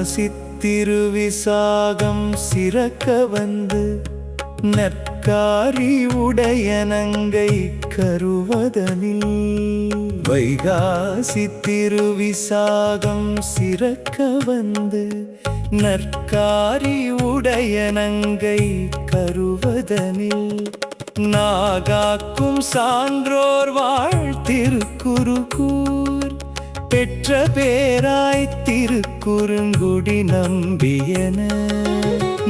சித்திருவிசாகம் சிறக்க வந்து நற்காரி உடையனங்கை கருவதனில் வைகாசி திருவிசாகம் சிறக்க வந்து நற்காரி உடையனங்கை கருவதனில் நாகாக்கும் சான்றோர் வாழ்த்திருக்குறுகூர் பெற்ற பேராய் திருக்குறுங்குடி நம்பியன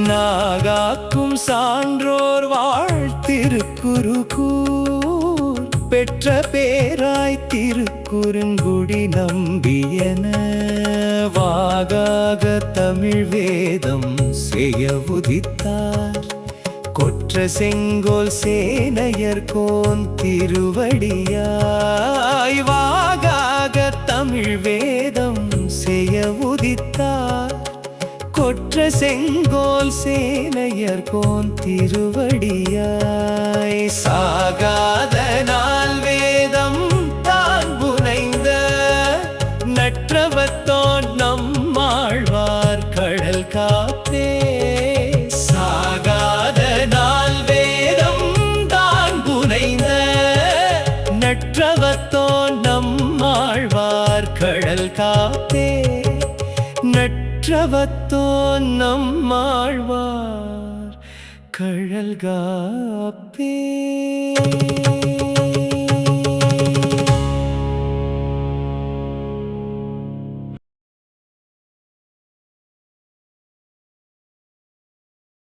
நாகாக்கும் சான்றோர் வாழ்த்திருக்குறுகூர் பெற்ற பேராய் திருக்குறுங்குடி நம்பியன வாகாக தமிழ் வேதம் செய்ய உதித்தார் கொற்ற செங்கோல் சேனையர்கோன் திருவடியாய் வாகாக தமிழ் வேதம் செய்ய உதித்தார் கொற்ற செங்கோல் சேனையர்கோன் திருவடியாய் சாகாத நாள் வேதம் தான் புனைந்த நற்றவத்தோன் நம்மாழ்வார் கடல் காப்பே சாகாத நாள் வேதம் தான் புனைந்த நற்றவத்தோன் நம்மாழ்வார் கடல் காப்பே நற்றவத்தோன் நம்மாழ்வார் கடல் காப்பே.